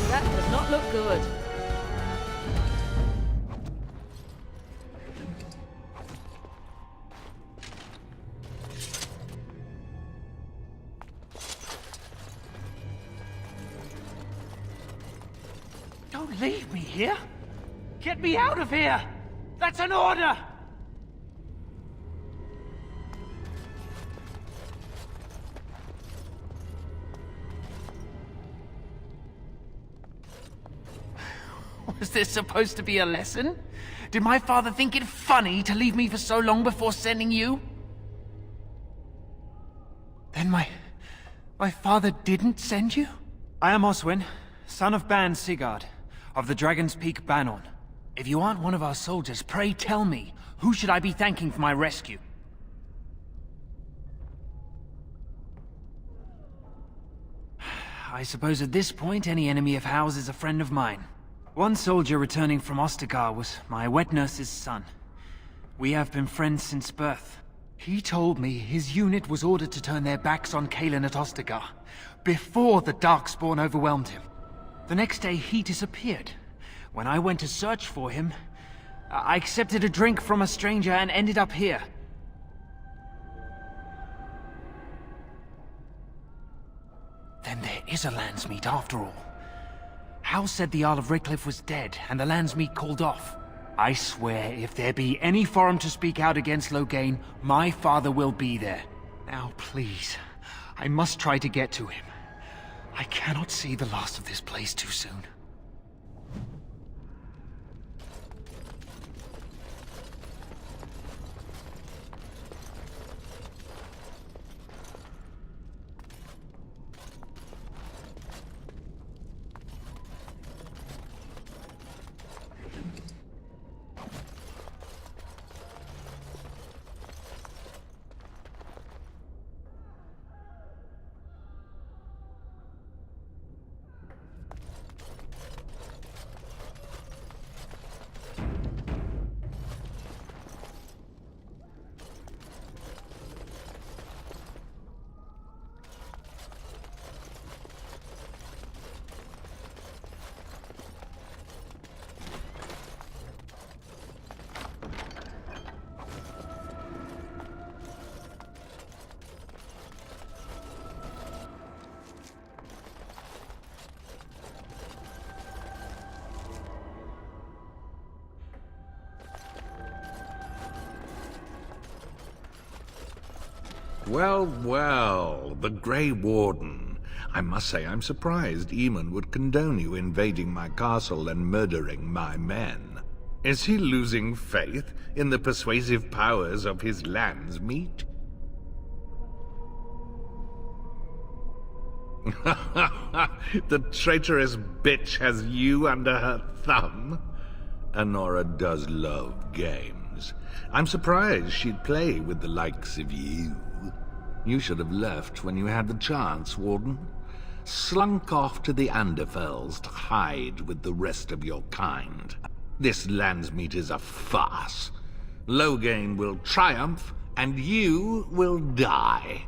That does not look good. Don't leave me here. Get me out of here. That's an order. Was this supposed to be a lesson? Did my father think it funny to leave me for so long before sending you? Then my father didn't send you? I am Oswin, son of Ban Sigurd, of the Dragon's Peak Banon. If you aren't one of our soldiers, pray tell me, who should I be thanking for my rescue? I suppose at this point, any enemy of How's is a friend of mine. One soldier returning from Ostagar was my wet nurse's son. We have been friends since birth. He told me his unit was ordered to turn their backs on Kalen at Ostagar, before the Darkspawn overwhelmed him. The next day, he disappeared. When I went to search for him, I accepted a drink from a stranger and ended up here. Then there is a Landsmeet after all. Hal said the Jarl of Redcliffe was dead, and the Landsmeet called off. I swear, if there be any forum to speak out against Loghain, my father will be there. Now, please, I must try to get to him. I cannot see the last of this place too soon. Well, well, the Grey Warden. I must say I'm surprised Eamon would condone you invading my castle and murdering my men. Is he losing faith in the persuasive powers of his Landsmeet? The traitorous bitch has you under her thumb. Anora does love games. I'm surprised she'd play with the likes of you. You should have left when you had the chance, Warden. Slunk off to the Anderfells to hide with the rest of your kind. This Landsmeet is a farce. Loghain will triumph, and you will die.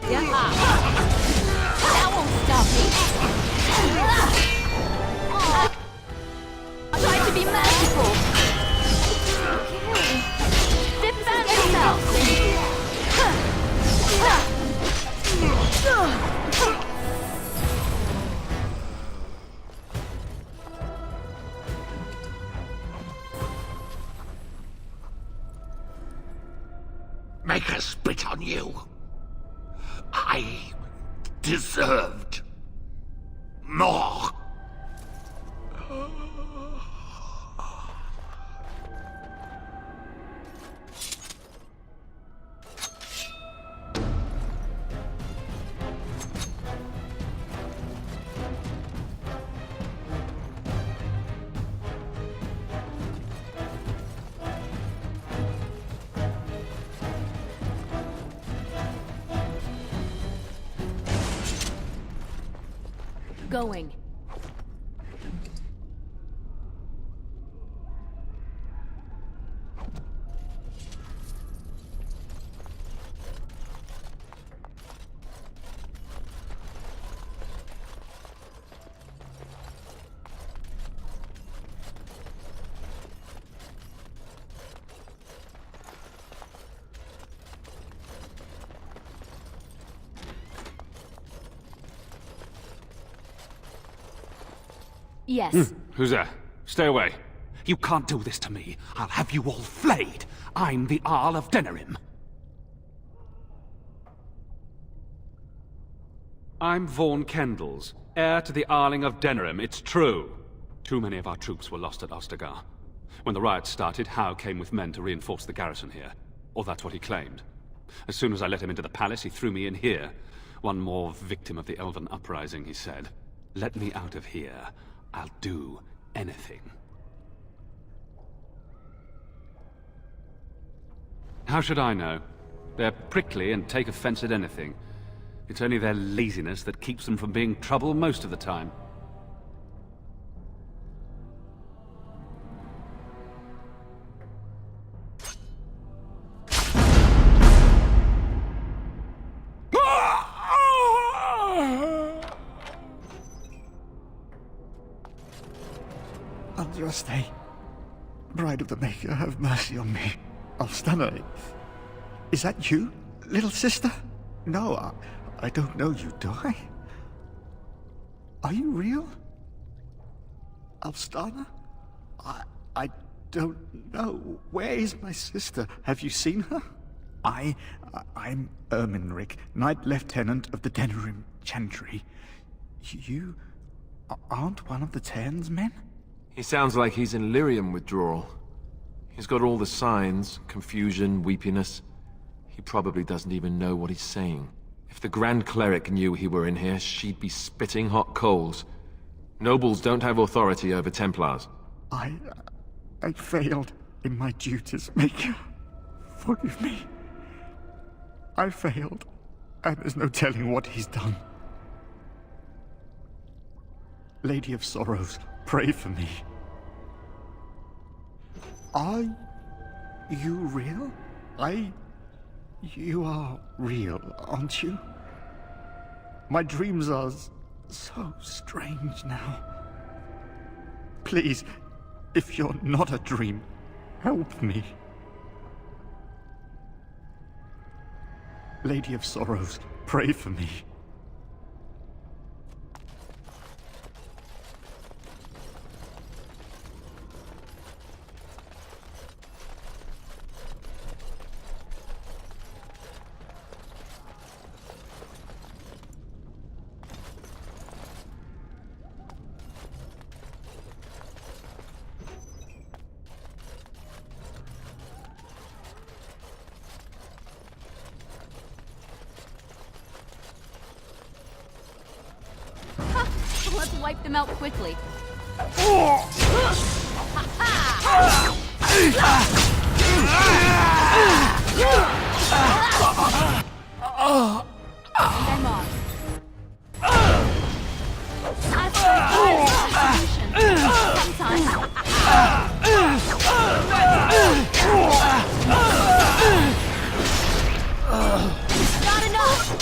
That won't stop me. Try to be merciful. Defend yourself. Make her spit on you. I I deserved more. Going. Yes. Who's there? Stay away. You can't do this to me. I'll have you all flayed. I'm the Arl of Denerim. I'm Vaughan Kendalls, heir to the Arling of Denerim. It's true. Too many of our troops were lost at Ostagar. When the riots started, Howe came with men to reinforce the garrison here. Or that's what he claimed. As soon as I let him into the palace, he threw me in here. One more victim of the Elven uprising, he said. Let me out of here. I'll do anything. How should I know? They're prickly and take offense at anything. It's only their laziness that keeps them from being trouble most of the time. Andraste, Bride of the Maker, have mercy on me. Alstana, is that you, little sister? No, I don't know you, do I? Are you real? Alstana? I don't know. Where is my sister? Have you seen her? I'm Erminric, Knight Lieutenant of the Denerim Chantry. You aren't one of the Terns men? He sounds like he's in lyrium withdrawal. He's got all the signs, confusion, weepiness. He probably doesn't even know what he's saying. If the Grand Cleric knew he were in here, she'd be spitting hot coals. Nobles don't have authority over Templars. I failed in my duties, Maker. Forgive me. I failed, and there's no telling what he's done. Lady of Sorrows, pray for me. Are you real? You are real, aren't you? My dreams are so strange now. Please, if you're not a dream, help me. Lady of Sorrows, pray for me. Let's wipe them out quickly. I'm on. Not enough!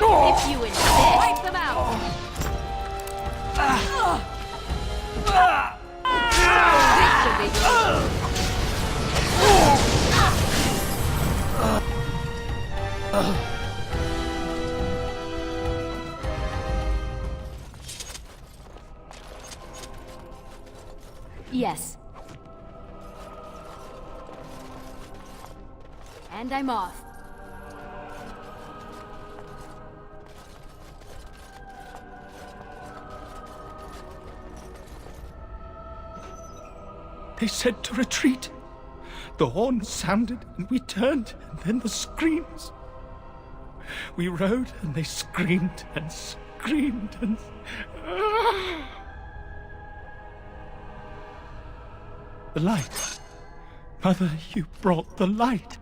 If you insist, wipe them out. This should be good. Yes. And I'm off. They said to retreat. The horn sounded and we turned, and then the screams. We rode and they screamed and screamed and... The light. Mother, you brought the light.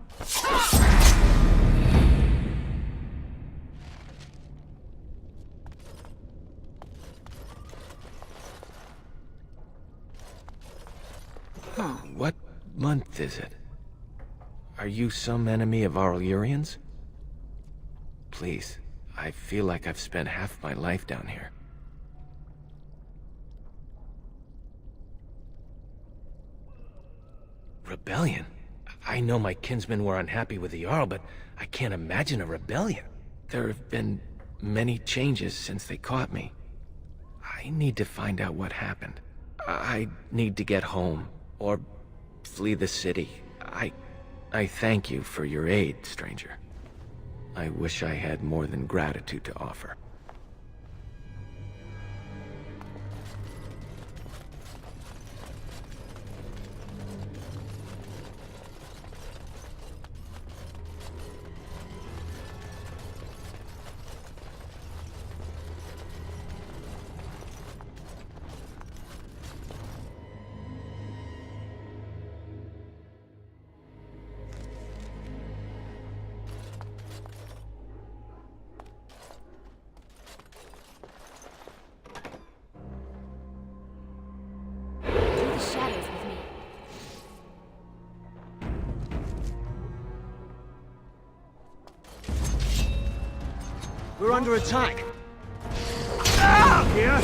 What month is it? Are you some enemy of our Illyrians? Please, I feel like I've spent half my life down here. Rebellion? I know my kinsmen were unhappy with the Jarl, but I can't imagine a rebellion. There have been many changes since they caught me. I need to find out what happened. I need to get home, or flee the city. I thank you for your aid, stranger. I wish I had more than gratitude to offer. We're under attack. Here?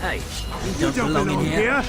Hey, you don't belong in here.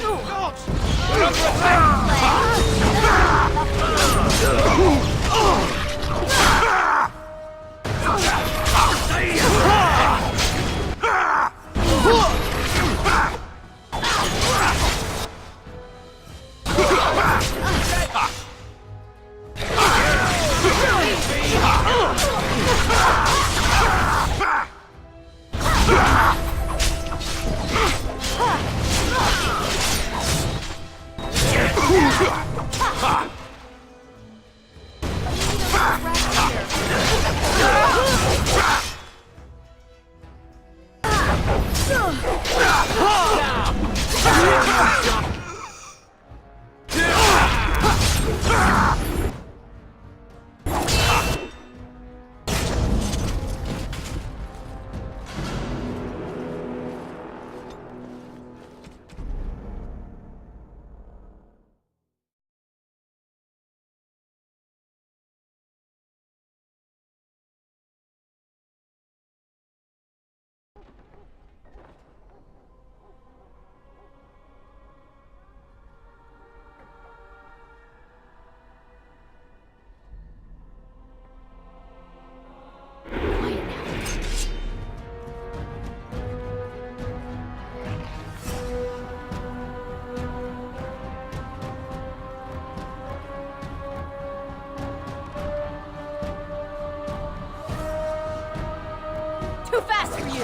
Too fast for you!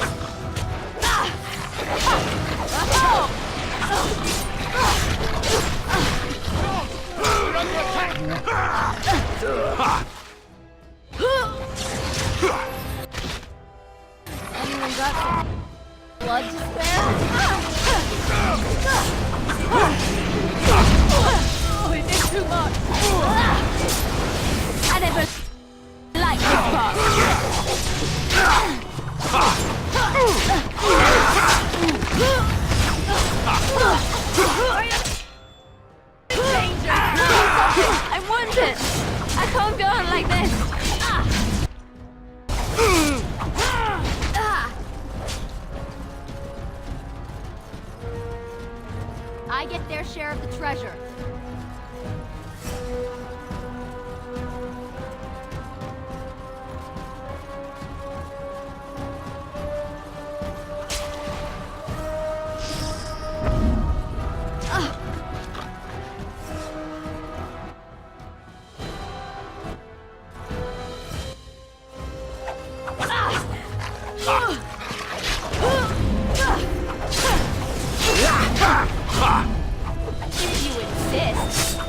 Anyone got some blood to spare? Oh, it is too much. I never liked this part. Danger! I'm wounded! I can't go on like this! I get their share of the treasure. If you insist.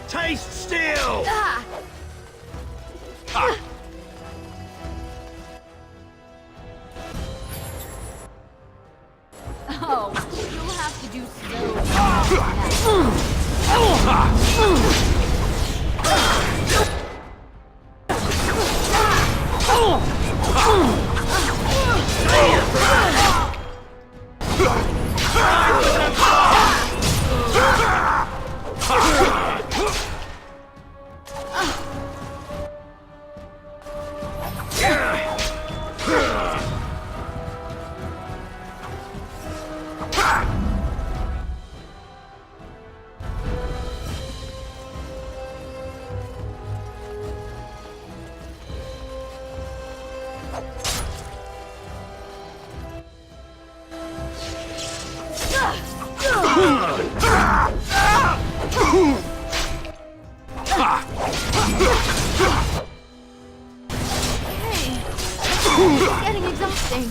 Taste steel! Oh, you'll have to do It's getting exhausting.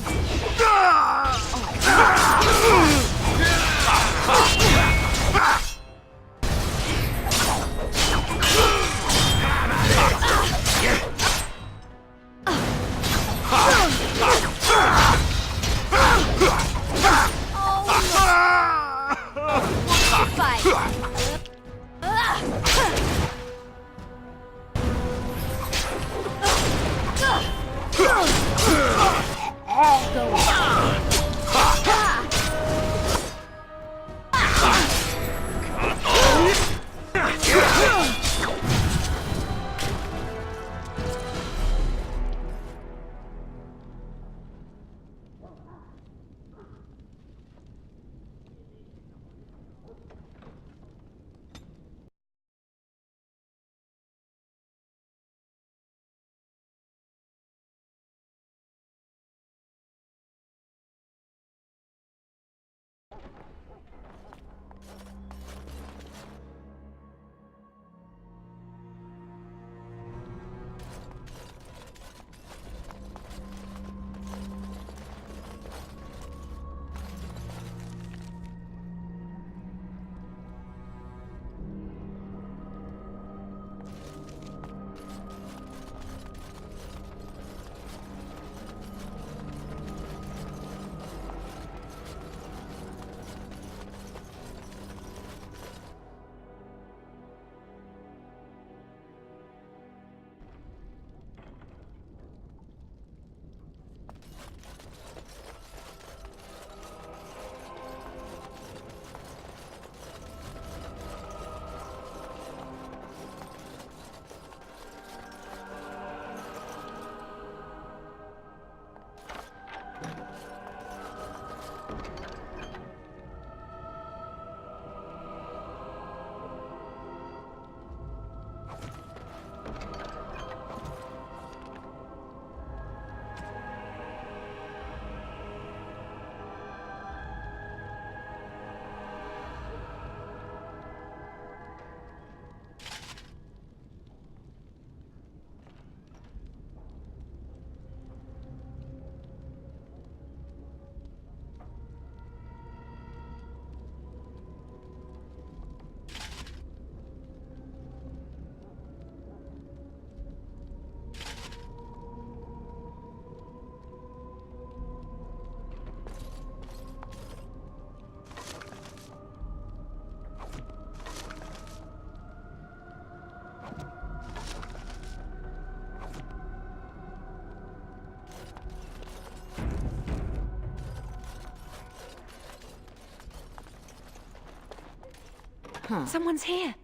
Someone's here.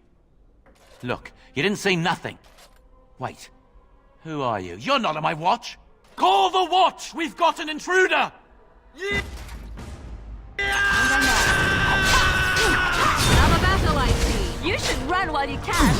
Look, you didn't say nothing. Wait. Who are you? You're not on my watch! Call the watch! We've got an intruder! Another battle, I see. You should run while you can.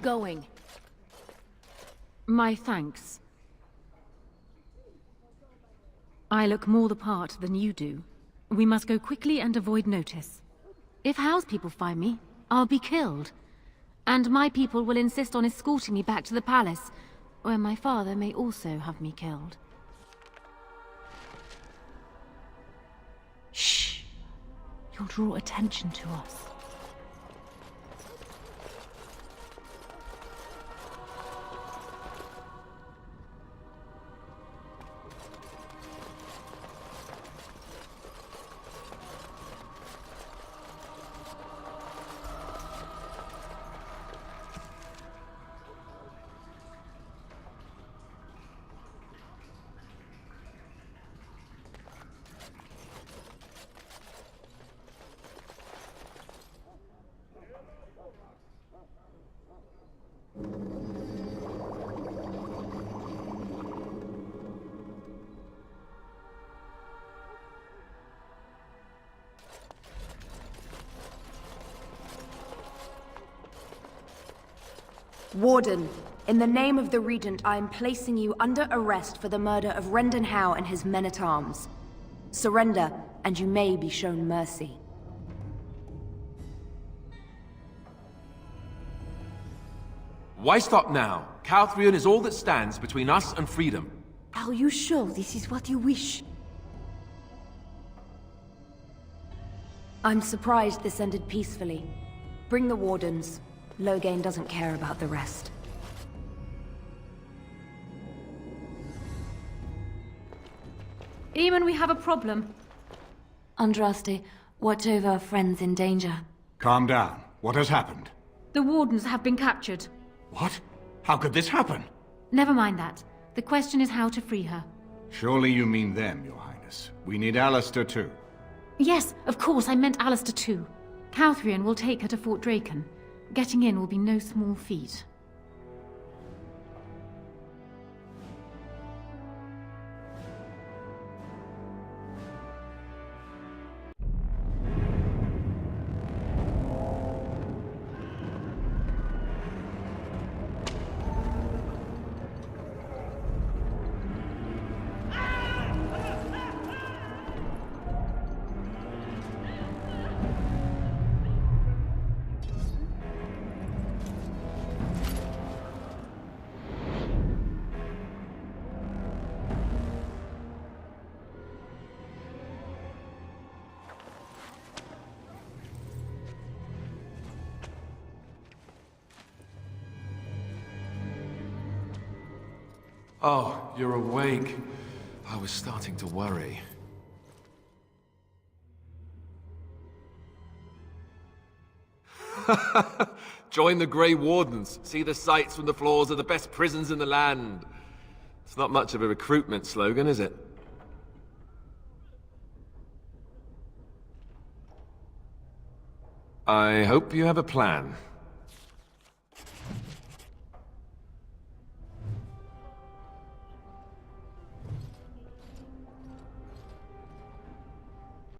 Going. My thanks. I look more the part than you do. We must go quickly and avoid notice. If Howe's people find me, I'll be killed. And my people will insist on escorting me back to the palace, where my father may also have me killed. Shh! You'll draw attention to us. Warden, in the name of the Regent, I am placing you under arrest for the murder of Rendon Howe and his men-at-arms. Surrender, and you may be shown mercy. Why stop now? Calthrion is all that stands between us and freedom. Are you sure this is what you wish? I'm surprised this ended peacefully. Bring the Wardens. Loghain doesn't care about the rest. Eamon, we have a problem. Andraste, watch over our friends in danger. Calm down. What has happened? The Wardens have been captured. What? How could this happen? Never mind that. The question is how to free her. Surely you mean them, Your Highness. We need Alistair too. Yes, of course, I meant Alistair too. Calthrion will take her to Fort Draken. Getting in will be no small feat. Oh, you're awake. I was starting to worry. Join the Grey Wardens. See the sights from the floors of the best prisons in the land. It's not much of a recruitment slogan, is it? I hope you have a plan.